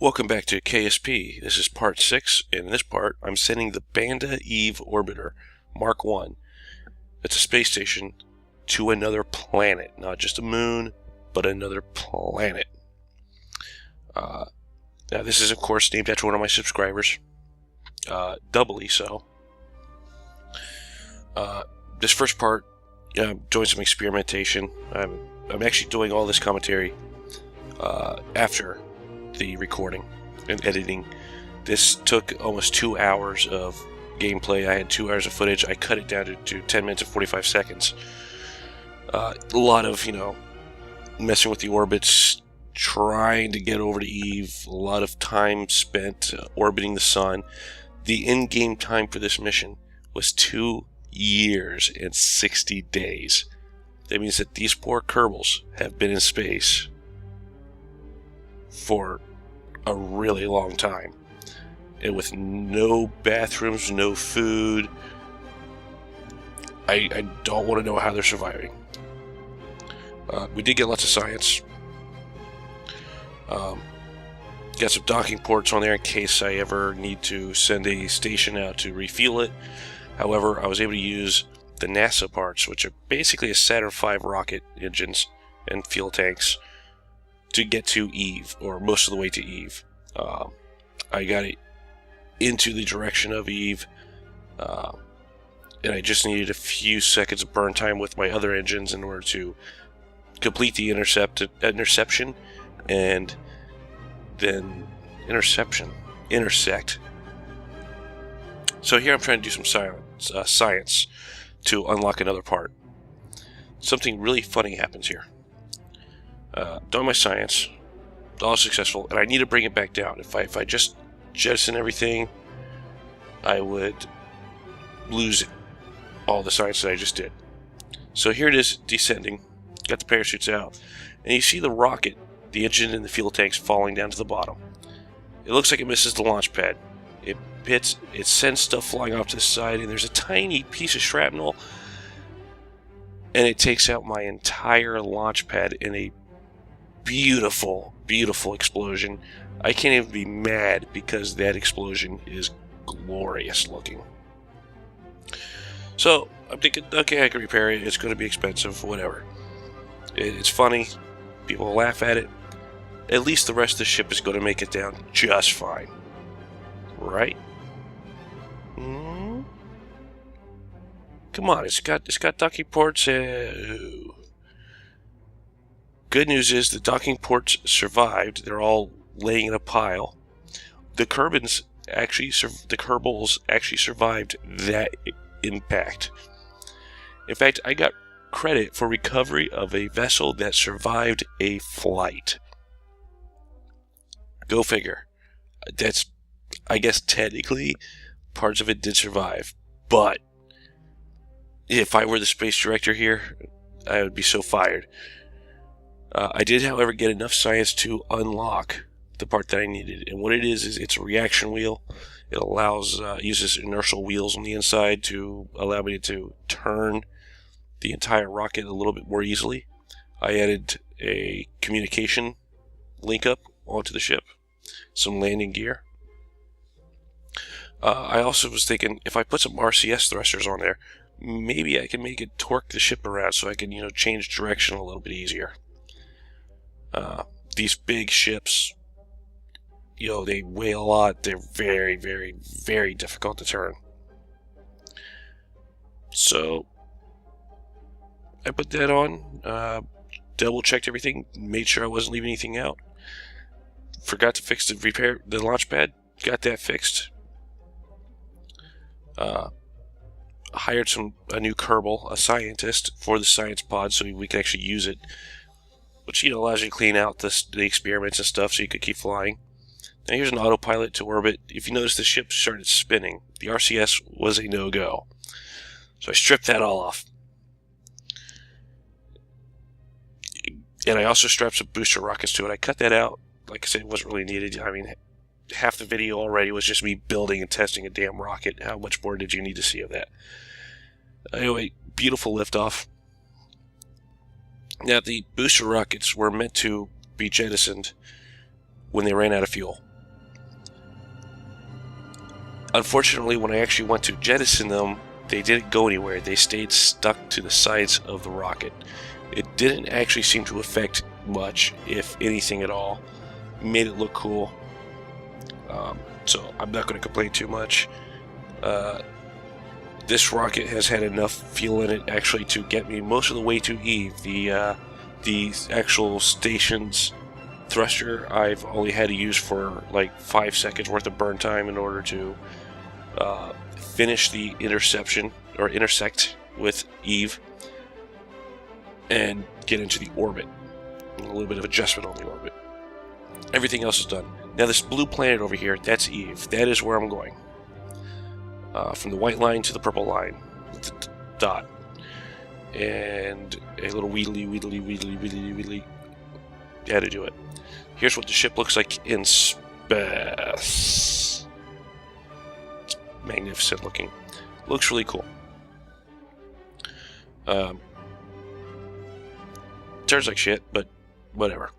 Welcome back to KSP. This is part 6, and in this part, I'm sending the Banda Eve Orbiter Mark 1. It's a space station to another planet. Not just a moon, but another planet. Now, this is, of course, named after one of my subscribers. Doubly so. This first part, I'm doing some experimentation. I'm actually doing all this commentary after the recording and editing. This took almost 2 hours of gameplay. I had 2 hours of footage. I cut it down to 10 minutes and 45 seconds. A lot of, messing with the orbits, trying to get over to Eve, a lot of time spent orbiting the sun. The in-game time for this mission was 2 years and 60 days. That means that these poor Kerbals have been in space for a really long time, and with no bathrooms, no food. I don't want to know how they're surviving. We did get lots of science. Got some docking ports on there in case I ever need to send a station out to refuel it. However, I was able to use the NASA parts, which are basically a Saturn V rocket engines and fuel tanks, to get to Eve, or most of the way to Eve. I got it into the direction of Eve, and I just needed a few seconds of burn time with my other engines in order to complete the interception, and then intersect. So here I'm trying to do some science to unlock another part. Something really funny happens here. Done my science, all successful, and I need to bring it back down. If I just jettison everything, I would lose all the science that I just did. So here it is, descending. Got the parachutes out, and you see the rocket, the engine, and the fuel tanks falling down to the bottom. It looks like it misses the launch pad. It hits, it sends stuff flying off to the side, and there's a tiny piece of shrapnel, and it takes out my entire launch pad in a beautiful, beautiful explosion. I can't even be mad because that explosion is glorious looking. So I'm thinking, okay, I can repair it. It's going to be expensive, whatever. It's funny. People will laugh at it. At least the rest of the ship is going to make it down just fine. Right? Come on, it's got docking ports. Good news is the docking ports survived. They're all laying in a pile. The Kerbals actually survived that impact. In fact, I got credit for recovery of a vessel that survived a flight. Go figure. That's, I guess, technically parts of it did survive, but if I were the space director here, I would be so fired. I did, however, get enough science to unlock the part that I needed, and what it is it's a reaction wheel. It allows uses inertial wheels on the inside to allow me to turn the entire rocket a little bit more easily. I added a communication link up onto the ship, some landing gear. I also was thinking, if I put some RCS thrusters on there, maybe I can make it torque the ship around so I can, change direction a little bit easier. These big ships, they weigh a lot. They're very, very, very difficult to turn. So I put that on, double checked everything, made sure I wasn't leaving anything out. Forgot to repair the launch pad, got that fixed. Hired a new Kerbal, a scientist, for the science pod so we could actually use it, which allows you to clean out the experiments and stuff so you could keep flying. Now here's an autopilot to orbit. If you notice, the ship started spinning. The RCS was a no-go, so I stripped that all off. And I also strapped some booster rockets to it. I cut that out. Like I said, it wasn't really needed. I mean, half the video already was just me building and testing a damn rocket. How much more did you need to see of that? Anyway, beautiful liftoff. Now, the booster rockets were meant to be jettisoned when they ran out of fuel. Unfortunately, when I actually went to jettison them, they didn't go anywhere. They stayed stuck to the sides of the rocket. It didn't actually seem to affect much, if anything at all. Made it look cool. So I'm not going to complain too much. This rocket has had enough fuel in it actually to get me most of the way to Eve. The actual station's thruster I've only had to use for like 5 seconds worth of burn time in order to finish the intersect with Eve and get into the orbit. A little bit of adjustment on the orbit. Everything else is done. Now this blue planet over here, that's Eve. That is where I'm going. From the white line to the purple line with the dot. And a little wheedly. Had to do it. Here's what the ship looks like in space. It's magnificent looking. Looks really cool. Turns like shit, but whatever.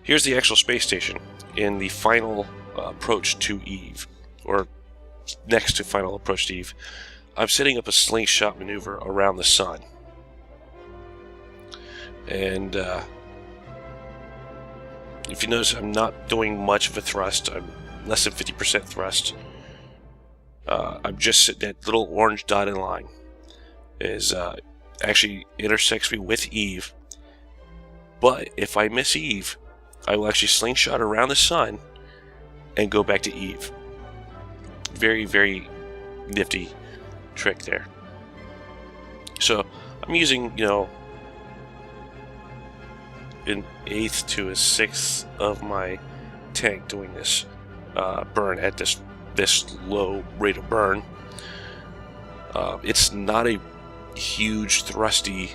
Here's the actual space station in the final approach to Eve, or next to final approach to Eve. I'm setting up a slingshot maneuver around the sun. And if you notice, I'm not doing much of a thrust. I'm less than 50% thrust. I'm just sitting that little orange dotted line is actually intersects me with Eve. But if I miss Eve, I will actually slingshot around the sun and go back to Eve. Very, very nifty trick there. So I'm using, an 1/8 to a 1/6 of my tank doing this burn at this low rate of burn. It's not a huge thrusty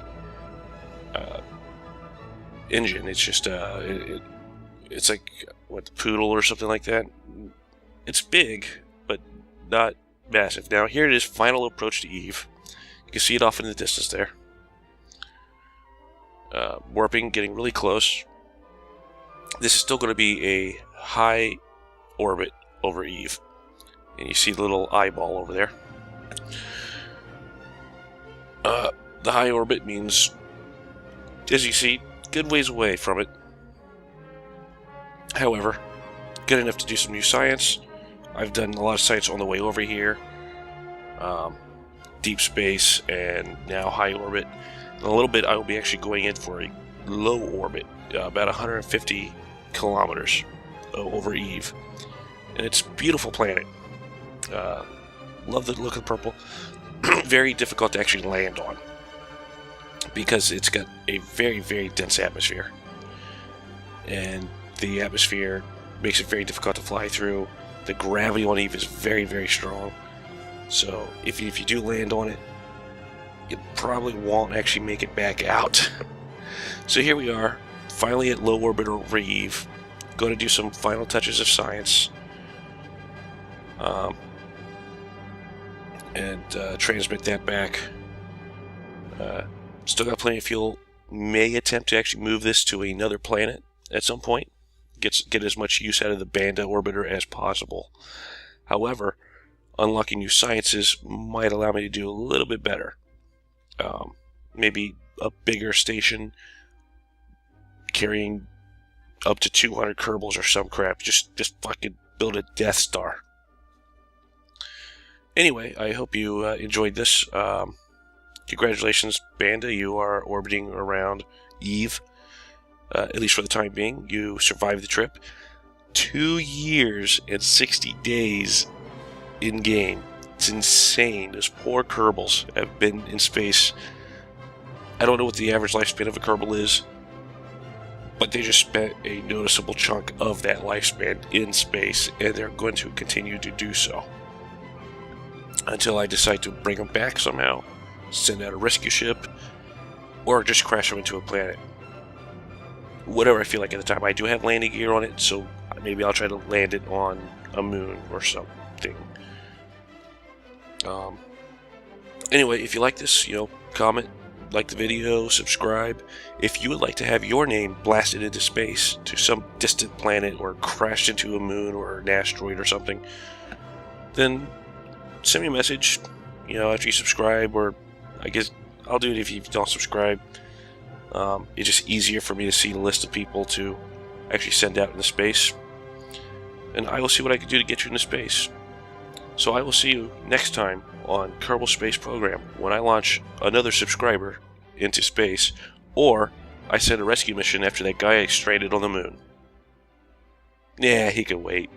engine. It's just it's like what, the Poodle or something like that. It's big, but not massive. Now here it is, final approach to Eve. You can see it off in the distance there. Warping, getting really close. This is still going to be a high orbit over Eve. And you see the little eyeball over there. The high orbit means, as you see, good ways away from it. However, good enough to do some new science. I've done a lot of science on the way over here. Deep space and now high orbit. In a little bit, I will be actually going in for a low orbit, about 150 kilometers over Eve. And it's a beautiful planet. Love the look of the purple. Very difficult to actually land on because it's got a very, very dense atmosphere. And the atmosphere makes it very difficult to fly through. The gravity on Eve is very, very strong. So if you do land on it, it probably won't actually make it back out. So here we are, finally at low orbit over Eve. Going to do some final touches of science. And transmit that back. Still got plenty of fuel. May attempt to actually move this to another planet at some point. Get as much use out of the Banda orbiter as possible. However, unlocking new sciences might allow me to do a little bit better. Maybe a bigger station carrying up to 200 Kerbals or some crap. Just fucking build a Death Star. Anyway, I hope you enjoyed this. Congratulations, Banda. You are orbiting around Eve. At least for the time being. You survived the trip. 2 years and 60 days in game. It's insane. Those poor Kerbals have been in space. I don't know what the average lifespan of a Kerbal is, but they just spent a noticeable chunk of that lifespan in space, and they're going to continue to do so until I decide to bring them back somehow, send out a rescue ship, or just crash them into a planet. Whatever I feel like at the time. I do have landing gear on it, so maybe I'll try to land it on a moon or something. Anyway, if you like this, comment, like the video, subscribe. If you would like to have your name blasted into space to some distant planet or crashed into a moon or an asteroid or something, then send me a message, after you subscribe, or I guess I'll do it if you don't subscribe. It's just easier for me to see the list of people to actually send out into space, and I will see what I can do to get you into space. So I will see you next time on Kerbal Space Program when I launch another subscriber into space, or I send a rescue mission after that guy I stranded on the moon. Yeah, he can wait.